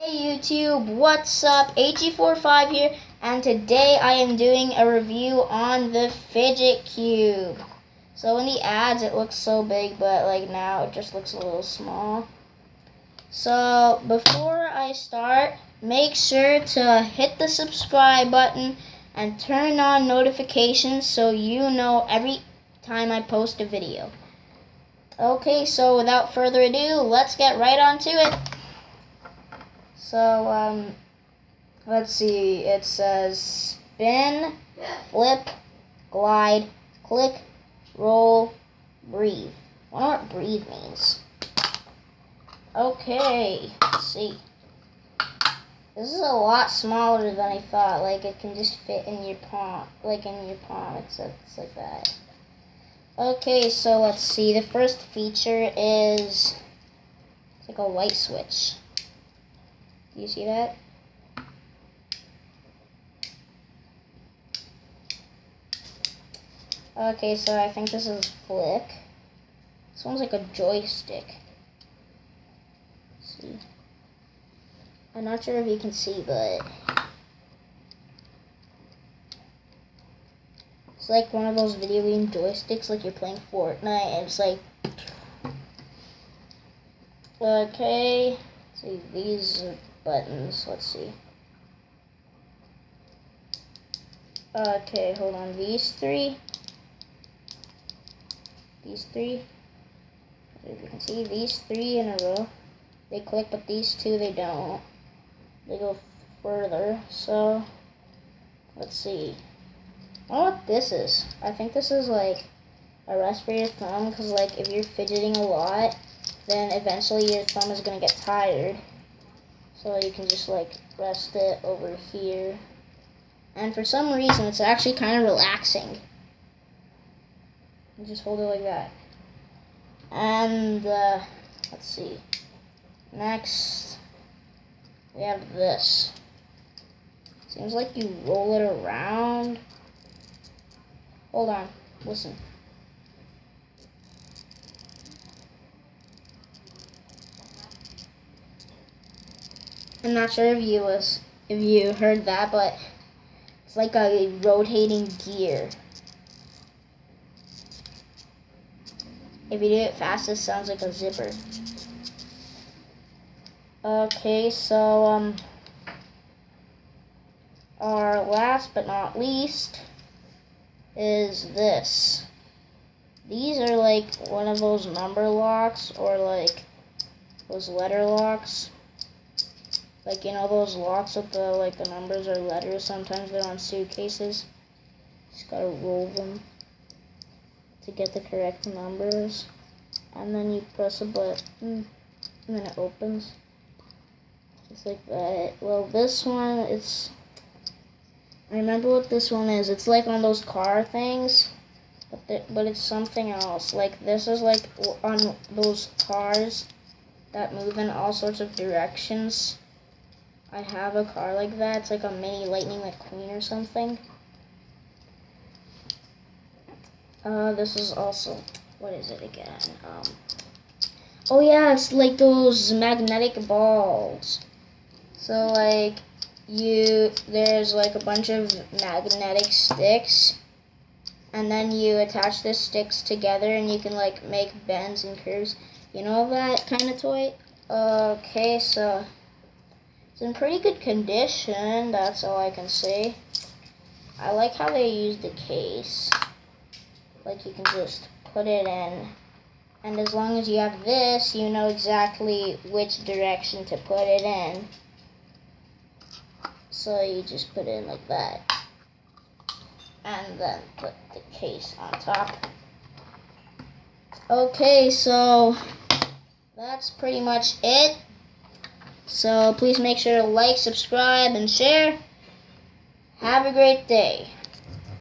Hey YouTube, what's up? AG45 here, and today I am doing a review on the Fidget Cube. So in the ads it looks so big, but like now it just looks a little small. So before I start, make sure to hit the subscribe button and turn on notifications so you know every time I post a video. Okay, so without further ado, let's get right on to it. So, let's see, it says spin, flip, glide, click, roll, breathe. I wonder what breathe means. Okay, let's see. This is a lot smaller than I thought. Like, it can just fit in your palm, except it's like that. Okay, so let's see. The first feature is it's like a light switch. Do you see that? Okay, so I think this is flick. This one's like a joystick. Let's see. I'm not sure if you can see, but it's like one of those video game joysticks, like you're playing Fortnite, and it's like, okay, see, these are buttons, let's see. Okay, hold on, these three, if you can see, these three in a row, they click, but these two, they don't. They go further, so, let's see. I don't know what this is. I think this is like a rest for your thumb, because like, if you're fidgeting a lot, then eventually your thumb is going to get tired. So you can just like rest it over here. And for some reason, it's actually kind of relaxing. You just hold it like that. And let's see. Next, we have this. Seems like you roll it around. Hold on, listen. I'm not sure if you heard that, but it's like a rotating gear. If you do it fast, it sounds like a zipper. Okay, so our last but not least is this. These are like one of those number locks, or like those letter locks. Like, you know, those locks with the, like, the numbers or letters, sometimes they're on suitcases. Just gotta roll them to get the correct numbers. And then you press a button, and then it opens. It's like that. Well, this one, I remember what this one is. It's like on those car things, but it's something else. Like, this is like on those cars that move in all sorts of directions. I have a car like that. It's like a mini Lightning McQueen or something. This is also, what is it again? Oh yeah, it's like those magnetic balls. So like, there's like a bunch of magnetic sticks, and then you attach the sticks together and you can like make bends and curves. You know that kind of toy? Okay, so it's in pretty good condition, that's all I can say. I like how they use the case. Like, you can just put it in. And as long as you have this, you know exactly which direction to put it in. So you just put it in like that. And then put the case on top. Okay, so that's pretty much it. So please make sure to like, subscribe, and share. Have a great day.